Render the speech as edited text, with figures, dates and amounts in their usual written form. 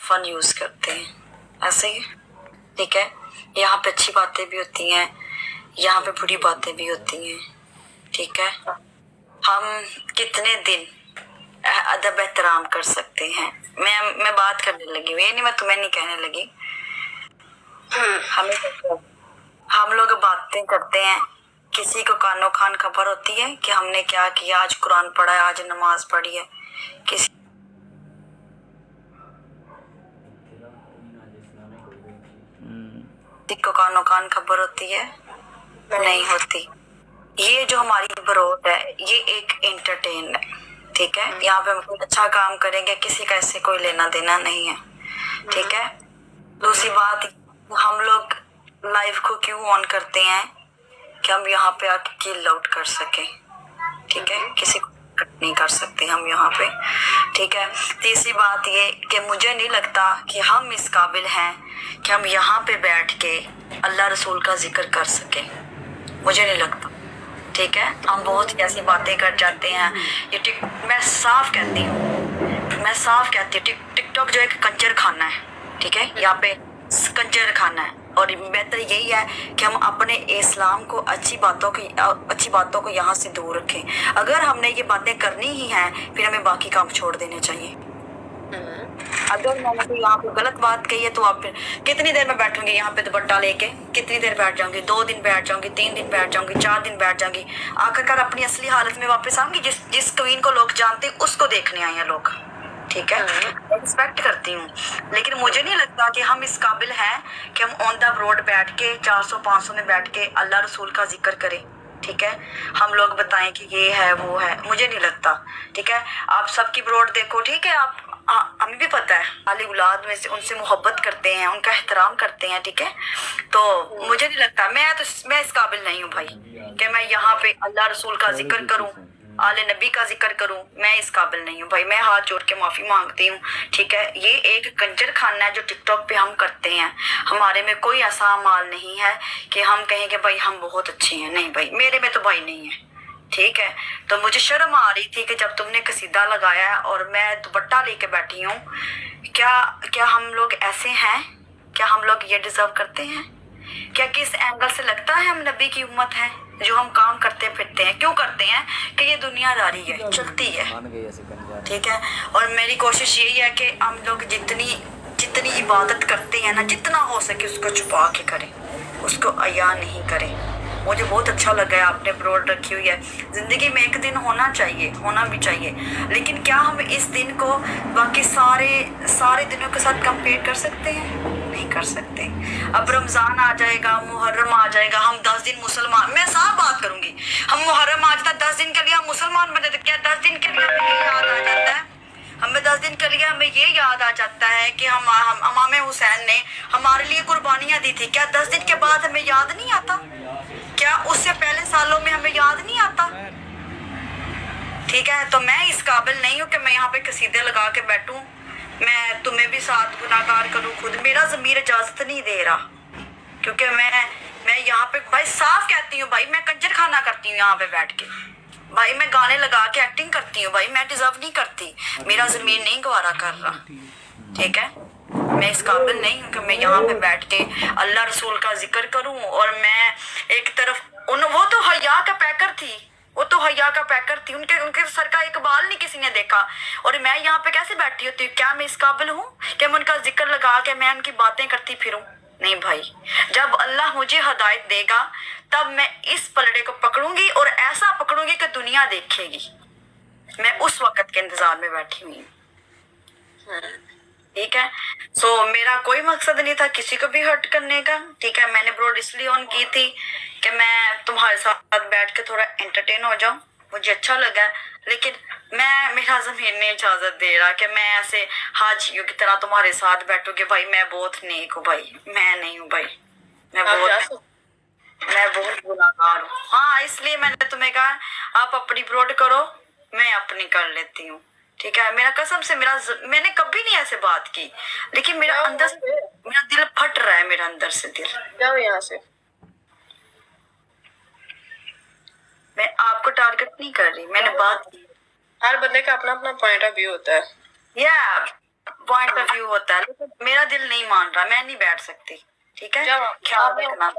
Fun use करते हैं, ऐसे ही। ठीक है, यहाँ पे अच्छी बातें भी होती हैं, यहाँ पे बुरी बातें भी होती हैं। ठीक है, हम कितने दिन अदब एहतराम कर सकते हैं। मैं बात करने लगी हूँ, ये नहीं, मैं तुम्हें नहीं कहने लगी। हम लोग बातें करते हैं, किसी को कानो खान खबर होती है कि हमने क्या किया, आज कुरान पढ़ा है, आज नमाज पढ़ी है। किसी को कानो कान खबर होती है? नहीं होती। ये जो हमारी बरोत है, ये एक एंटरटेन है। ठीक है, यहाँ पे हम कोई अच्छा काम करेंगे, किसी का इससे कोई लेना देना नहीं है। ठीक है, दूसरी बात, हम लोग लाइव को क्यों ऑन करते हैं कि हम यहाँ पे आके किल आउट कर सके। ठीक है, किसी को कट नहीं कर सकते हम यहाँ पे। ठीक है, तीसरी बात ये कि मुझे नहीं लगता कि हम इस काबिल हैं कि हम यहाँ पे बैठ के अल्लाह रसूल का जिक्र कर सके, मुझे नहीं लगता। ठीक है, हम बहुत सी ऐसी बातें कर जाते हैं। ये मैं साफ कहती हूँ, टिकटॉक जो एक कंजर खाना है। ठीक है, यहाँ पे कंजर खाना है, और बेहतर यही है कि हम अपने इस्लाम को अच्छी बातों को यहाँ से दूर रखें। अगर हमने ये बातें करनी ही हैं, फिर हमें बाकी काम छोड़ देने चाहिए। अगर मैंने कोई यहाँ पे गलत बात कही है तो आप फिर कितनी देर में बैठूंगी यहाँ पे दुपट्टा लेके? कितनी देर बैठ जाऊंगी? 2 दिन बैठ जाऊंगी, 3 दिन बैठ जाऊंगी, 4 दिन बैठ जाऊंगी, आखिरकार अपनी असली हालत में वापस आऊंगी। जिस क्वीन को लोग जानते हैं उसको देखने आए हैं लोग। ठीक है, रिस्पेक्ट करती हूँ, लेकिन मुझे नहीं लगता कि हम इस काबिल हैं कि हम ऑन द रोड बैठ के 400-500 में बैठ के अल्लाह रसूल का जिक्र करें। ठीक है, हम लोग बताएं कि ये है वो है, मुझे नहीं लगता। ठीक है, आप सबकी ब्रोड देखो। ठीक है, आप हमें भी पता है आली औलाद में से उनसे मोहब्बत करते हैं, उनका एहतराम करते हैं। ठीक है, तो मुझे नहीं लगता, मैं इस काबिल नहीं हूँ भाई कि मैं यहाँ पे अल्लाह रसूल का जिक्र करूँ, आले नबी का जिक्र करूं। मैं इस काबिल नहीं हूँ भाई, मैं हाथ जोड़ के माफी मांगती हूँ। ठीक है, ये एक कंजर खाना है जो टिकटॉक पे हम करते हैं। हमारे में कोई ऐसा माल नहीं है कि हम कहें कि भाई हम बहुत अच्छे हैं। नहीं भाई, मेरे में तो भाई नहीं है। ठीक है, तो मुझे शर्म आ रही थी कि जब तुमने कसीदा लगाया है और मैं दुपट्टा लेके बैठी हूँ। क्या हम लोग ऐसे हैं? क्या हम लोग ये डिजर्व करते हैं? क्या किस एंगल से लगता है हम नबी की उम्मत है? जो हम काम करते फिरते हैं, क्यों करते हैं? कि ये दुनियादारी है, चलती है। ठीक है, और मेरी कोशिश यही है कि हम लोग जितनी इबादत करते हैं ना, जितना हो सके उसको छुपा के करें, उसको अया नहीं करें। मुझे बहुत अच्छा लगा है आपने ब्रोड रखी हुई है। जिंदगी में एक दिन होना भी चाहिए, लेकिन क्या हम इस दिन को बाकी सारे दिनों के साथ कंपेयर कर सकते हैं? नहीं कर सकते। अब रमजान आ जाएगा, मुहर्रम आ जाएगा, हम 10 दिन मुसलमान, मैं साफ बात करूंगी, हम मुहर्रम आ जाता 10 दिन के लिए हम मुसलमान बने, तो क्या 10 दिन के लिए हमें ये याद आ जाता है? हमें 10 दिन के लिए हमें ये याद आ जाता है कि हम इमाम हुसैन ने हमारे लिए कुर्बानियां दी थी। क्या 10 दिन के बाद हमें याद नहीं आता? क्या उससे पहले सालों में हमें याद नहीं आता? ठीक है, तो मैं इस काबिल नहीं हूँ कि मैं यहाँ पे कसीदे लगा के बैठूं, मैं तुम्हें भी साथ गुनाहगार करूं। खुद मेरा ज़मीर इजाजत नहीं दे रहा, क्योंकि मैं यहाँ पे भाई साफ कहती हूँ भाई, मैं कंजर खाना करती हूँ यहाँ पे बैठ के भाई, मैं गाने लगा के एक्टिंग करती हूँ भाई, मैं डिजर्व नहीं करती, मेरा ज़मीर नहीं गवारा कर रहा। ठीक है, मैं इस काबिल नहीं हूँ कि मैं यहाँ पे बैठ के अल्लाह रसूल का जिक्र करूँ और मैं एक तरफ वो तो हया का पैकर थी, उनके सर का एक बाल नहीं किसी ने देखा, और मैं यहाँ पे कैसे बैठी होती हूँ? क्या मैं इस काबिल हूँ कि मैं उनका जिक्र लगा के मैं उनकी बातें करती फिरूं? नहीं भाई, जब अल्लाह मुझे हिदायत देगा तब मैं इस पलड़े को पकड़ूंगी, और ऐसा पकड़ूंगी कि दुनिया देखेगी। मैं उस वक्त के इंतजार में बैठी हुई हूँ। ठीक है, सो मेरा कोई मकसद नहीं था किसी को भी हर्ट करने का। ठीक है, मैंने ब्रोड इसलिए ऑन की थी कि मैं तुम्हारे साथ बैठ के थोड़ा एंटरटेन हो जाऊं, मुझे अच्छा लगा। लेकिन मेरा ज़मीर नहीं इजाजत दे रहा कि मैं ऐसे हाजियों की तरह तुम्हारे साथ बैठूंगी। भाई मैं बहुत नेक हूँ भाई, मैं नहीं हूँ भाई, मैं बहुत गुनाहगार हूँ। हाँ, इसलिए मैंने तुम्हें कहा आप अपनी ब्रोड करो, मैं अपनी कर लेती हूँ। ठीक है, मेरा कसम से मैंने कभी नहीं ऐसे बात की, लेकिन मेरा दिल फट रहा है, मेरा अंदर से दिल। जाओ यहाँ से, मैं आपको टारगेट नहीं कर रही, मैंने बात की। हर बंदे का अपना अपना पॉइंट ऑफ व्यू होता है। या پوائنٹ آف ویو ہوتا ہے، لیکن میرا دل نہیں مان رہا، میں نہیں بیٹھ سکتی. ٹھیک ہے، جب خیال رکھنا.